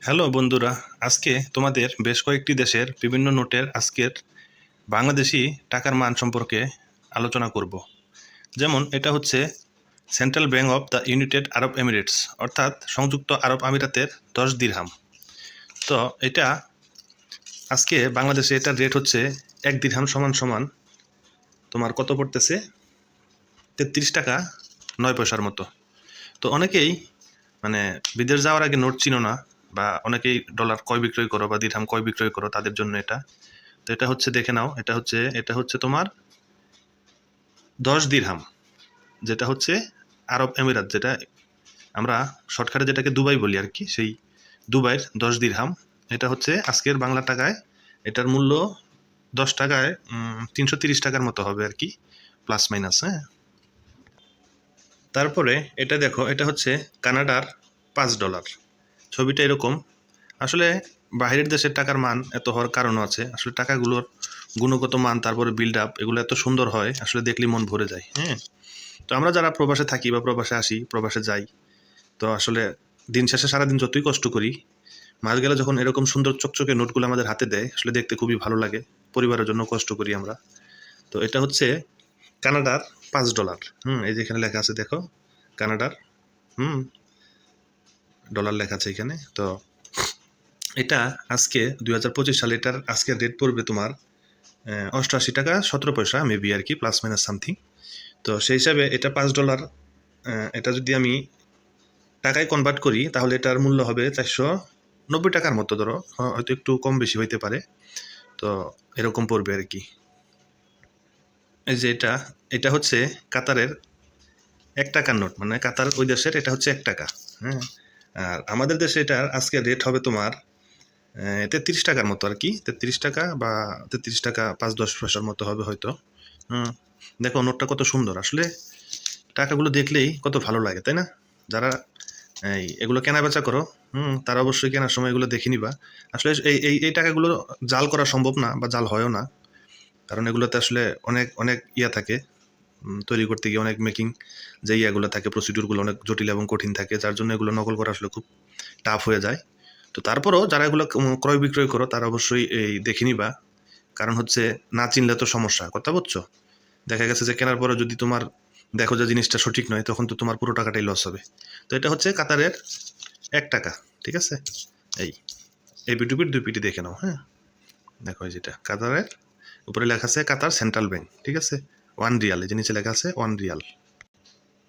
Hello বন্ধুরা, আজকে তোমাদের বেশ কয়েকটি দেশের বিভিন্ন নোটের আজকের বাংলাদেশি টাকার মান সম্পর্কে আলোচনা করব। যেমন এটা হচ্ছে central bank of the United Arab Emirates, অর্থাৎ সংযুক্ত আরব আমিরাতের 10 দিরহাম। তো এটা আজকে বাংলাদেশে এটার রেট হচ্ছে 1 দিরহাম সমান সমান তোমার কত পড়তেছে, 33 টাকা 9 পয়সার মতো। তো অনেকেই মানে বিদেশ যাওয়ার আগে নোট চিনো না, বা অনেকেই ডলার ক্রয় বিক্রয় করো বা দিরহাম ক্রয় বিক্রয় করো, তাদের জন্য এটা। তো এটা হচ্ছে দেখে নাও, এটা হচ্ছে তোমার 10 দিরহাম, যেটা হচ্ছে আরব আমিরাত, যেটা আমরা শর্টকাটে যেটাকে দুবাই বলি আর কি, সেই দুবাইয়ের 10 দিরহাম। এটা হচ্ছে আজকের বাংলা টাকায় এটার মূল্য 10 টাকায় 330 টাকার মতো হবে আর কি, প্লাস মাইনাস। হ্যাঁ, তারপরে এটা দেখো, এটা হচ্ছে কানাডার $5। ছবিটা এরকম। আসলে বাইরের দেশের টাকার মান এত হওয়ার কারণও আছে। আসলে টাকাগুলোর গুণগত মান, তারপরে বিল্ড আপ, এগুলো এত সুন্দর হয়, আসলে দেখলেই মন ভরে যায়। হ্যাঁ, তো আমরা যারা প্রবাসে থাকি বা প্রবাসে আসি, প্রবাসে যাই, তো আসলে দিন শেষে সারাদিন যতই কষ্ট করি, মাস গেলে যখন এরকম সুন্দর চকচকে নোটগুলো আমাদের হাতে দেয়, আসলে দেখতে খুবই ভালো লাগে। পরিবারের জন্য কষ্ট করি আমরা। তো এটা হচ্ছে কানাডার $5। এই যে এখানে লেখা আছে দেখো, কানাডার ডলার লেখা আছে এখানে। তো এটা আজকে 2025 সালে এটার আজকের রেট পড়বে তোমার 88 টাকা 17 পয়সা মেবি আর কি, প্লাস মাইনাস সামথিং। তো সেই হিসাবে এটা $5। এটা যদি আমি টাকায় কনভার্ট করি তাহলে এটার মূল্য হবে 490 টাকার মতো, ধরো হয়তো একটু কম বেশি হইতে পারে। তো এরকম পড়বে আর কি। এই যে এটা, এটা হচ্ছে কাতারের 1 টাকার নোট, মানে কাতার ওই দেশের এটা হচ্ছে 1 টাকা। হ্যাঁ, আর আমাদের দেশে এটার আজকে রেট হবে তোমার 33 টাকার মতো আর কি, 33 টাকা বা 33 টাকা 5-10 পয়সার মতো হবে হয়তো। হুম, দেখো নোটটা কত সুন্দর। আসলে টাকাগুলো দেখলেই কত ভালো লাগে, তাই না? যারা এগুলো কেনা বেচা করো, তারা অবশ্যই কেনার সময় এগুলো দেখে নিবা। আসলে এই এই এই টাকাগুলো জাল করা সম্ভব না, বা জাল হয়ও না, কারণ এগুলোতে আসলে অনেক অনেক ইয়া থাকে। তৈরি করতে গিয়ে অনেক মেকিং যে ইয়াগুলো থাকে, প্রসিডিউরগুলো অনেক জটিল এবং কঠিন থাকে, যার জন্য এগুলো নকল করা আসলে খুব টাফ হয়ে যায়। তো তারপরও যারা এগুলো ক্রয় বিক্রয় করো, তারা অবশ্যই এই দেখে নিবা। কারণ হচ্ছে না চিনলে তো সমস্যা, কথা বুঝছো? দেখা গেছে যে কেনার পরে যদি তোমার দেখো যে জিনিসটা সঠিক নয়, তখন তো তোমার পুরো টাকাটাই লস হবে। তো এটা হচ্ছে কাতারের 1 টাকা, ঠিক আছে? এই এই পিটুপিট 2 পিটি দেখে নাও। হ্যাঁ, দেখো এই যেটা কাতারের উপরে লেখা আছে কাতার সেন্ট্রাল ব্যাংক, ঠিক আছে? 1 রিয়াল, এই যে নিচে লেখা আছে 1 রিয়াল।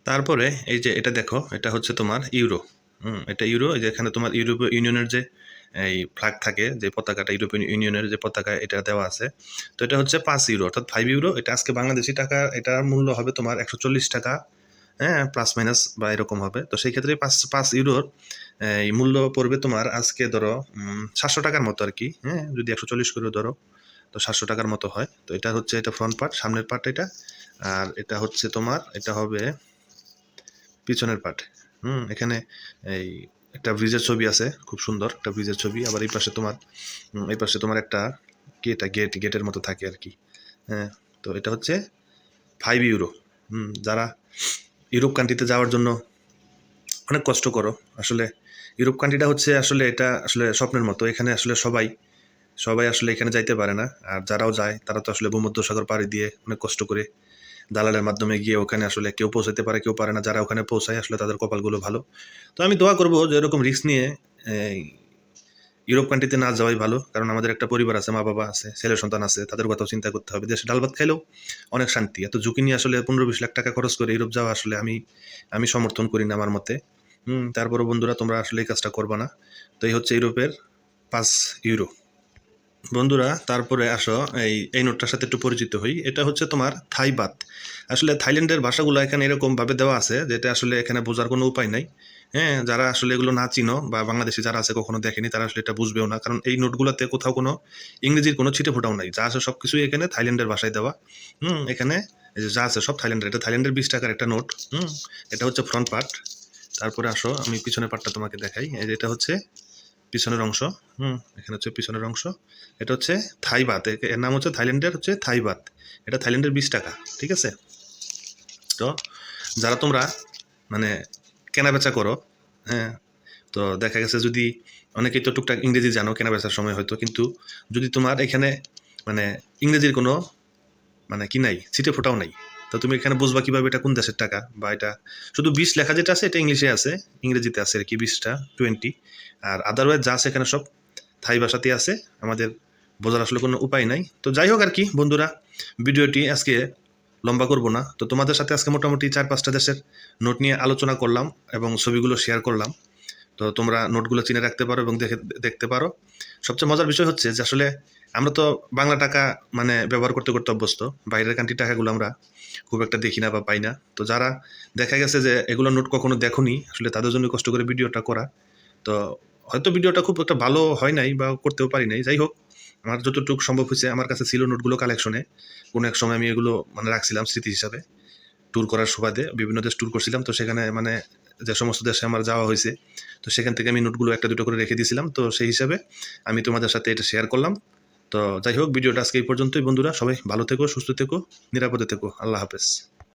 তারপরে এই যে এটা দেখো, এটা হচ্ছে তোমার ইউরো। এটা ইউরো। এই যে এখানে তোমার ইউরোপীয় ইউনিয়নের যে এই ফ্ল্যাগ থাকে, যে পতাকাটা, ইউরোপিয়ান ইউনিয়নের যে পতাকা, এটা দেওয়া আছে। তো এটা হচ্ছে 5 ইউরো, অর্থাৎ 5 ইউরো। এটা আজকে বাংলাদেশি টাকা, এটার মূল্য হবে তোমার 140 টাকা। হ্যাঁ, প্লাস মাইনাস বা এরকম হবে। তো সেই ক্ষেত্রে পাঁচ পাঁচ ইউরোর এই মূল্য পড়বে তোমার আজকে ধরো 700 টাকার মতো আর কি। হ্যাঁ, যদি 140 করে ধরো, তো 700 টাকার মতো হয়। তো এটা হচ্ছে, এটা ফ্রন্ট পার্ট, সামনের পার্ট এটা। আর এটা হচ্ছে তোমার, এটা হবে পিছনের পার্ট। এখানে এই একটা ব্রিজের ছবি আছে, খুব সুন্দর একটা ব্রিজের ছবি। আবার এই পাশে তোমার একটা কি, এটা গেটের মতো থাকে আর কি। হ্যাঁ, তো এটা হচ্ছে 5 ইউরো। যারা ইউরোপ কান্ট্রিতে যাওয়ার জন্য অনেক কষ্ট করো, আসলে ইউরোপ কান্ট্রিটা হচ্ছে আসলে, এটা আসলে স্বপ্নের মতো। এখানে আসলে সবাই সবাই আসলে এখানে যাইতে পারে না। আর যারাও যায়, তারা তো আসলে ভূমধ্যসাগর পাড়ি দিয়ে অনেক কষ্ট করে দালালের মাধ্যমে গিয়ে ওখানে আসলে কেউ পৌঁছাতে পারে, কেউ পারে না। যারা ওখানে পৌঁছায় আসলে তাদের কপালগুলো ভালো। তো আমি দোয়া করবো যে এরকম রিস্ক নিয়ে এই ইউরোপ কান্ট্রিতে না যাওয়াই ভালো। কারণ আমাদের একটা পরিবার আছে, মা বাবা আছে, ছেলে সন্তান আছে, তাদের কথাও চিন্তা করতে হবে। দেশে ডাল ভাত খাইলেও অনেক শান্তি। এত ঝুঁকি নিয়ে আসলে 15-20 লাখ টাকা খরচ করে ইউরোপ যাওয়া আসলে আমি সমর্থন করি না আমার মতে। তারপরও বন্ধুরা, তোমরা আসলে এই কাজটা করবা না। তো এই হচ্ছে ইউরোপের 5 ইউরো। বন্ধুরা, তারপরে আসো এই নোটটার সাথে একটু পরিচিত হই। এটা হচ্ছে তোমার থাই বাত। আসলে থাইল্যান্ডের ভাষাগুলো এখানে এরকম ভাবে দেওয়া আছে, যেটা আসলে এখানে বোঝার কোনো উপায় নাই। হ্যাঁ, যারা আসলে এগুলো না চিনো, বা বাংলাদেশি যারা আছে কখনো দেখেনি, তারা আসলে এটা বুঝবেও না। কারণ এই নোটগুলোতে কোথাও কোনো ইংরেজির কোনো ছিটে ফোটাও নাই, যা আছে সবকিছুই এখানে থাইল্যান্ডের ভাষায় দেওয়া। এখানে এই যে যা আছে সব থাইল্যান্ডের। এটা থাইল্যান্ডের 20 টাকার একটা নোট। এটা হচ্ছে ফ্রন্ট পার্ট। তারপরে আসো আমি পিছনের পার্টটা তোমাকে দেখাই। এই যে এটা হচ্ছে পিছনের অংশ। এখানে হচ্ছে পিছনের অংশ। এটা হচ্ছে থাই বাত। এর নাম হচ্ছে থাইল্যান্ডের হচ্ছে থাই বাত। এটা থাইল্যান্ডের 20 টাকা, ঠিক আছে? তো যারা তোমরা মানে কেনা বেচা করো, হ্যাঁ, তো দেখা গেছে যদি অনেকেই তো টুকটাক ইংরেজি জানো কেনা বেচার সময় হয়তো, কিন্তু যদি তোমার এখানে মানে ইংরেজির কোনো মানে কি নাই, ছিটে ফোটাও নাই, তো তুমি এখানে বুঝবা কিভাবে এটা কোন দেশের টাকা, বা এটা শুধু 20 লেখা যেটা আছে এটা ইংলিশে আছে, ইংরেজিতে আছে আর কি 20টা 20, আর আদারওয়াইজ যা আছে এখানে সব থাই ভাষাতে আছে। আমাদের বোঝার আসলে কোনো উপায় নাই। তো যাই হোক আর কি বন্ধুরা, ভিডিওটি আজকে লম্বা করব না। তো তোমাদের সাথে আজকে মোটামুটি 4-5টা দেশের নোট নিয়ে আলোচনা করলাম এবং ছবিগুলো শেয়ার করলাম। তো তোমরা নোটগুলো চিনে রাখতে পারো এবং দেখতে পারো। সবচেয়ে মজার বিষয় হচ্ছে যে আসলে আমরা তো বাংলা টাকা মানে ব্যবহার করতে করতে অভ্যস্ত, বাইরের কান্ট্রির টাকাগুলো আমরা খুব একটা দেখি না বা পাই না। তো যারা দেখা গেছে যে এগুলো নোট কখনো দেখোনি, আসলে তাদের জন্য কষ্ট করে ভিডিওটা করা। তো হয়তো ভিডিওটা খুব একটা ভালো হয় নাই বা করতেও পারি নাই, যাই হোক আমার যতটুকু সম্ভব হয়েছে, আমার কাছে ছিল নোটগুলো কালেকশনে, কোনো এক সময় আমি এগুলো মানে রাখছিলাম স্মৃতি হিসাবে। ট্যুর করার সুবাদে বিভিন্ন দেশ ট্যুর করছিলাম, তো সেখানে মানে যে সমস্ত দেশে আমার যাওয়া হয়েছে, তো সেখান থেকে আমি নোটগুলো একটা দুটো করে রেখে দিয়েছিলাম। তো সেই হিসাবে আমি তোমাদের সাথে এটা শেয়ার করলাম। তো যাই হোক ভিডিওটা আজকে এই পর্যন্তই বন্ধুরা, সবাই ভালো থেকো, সুস্থ থেকো, নিরাপদে থেকো। আল্লাহ হাফেজ।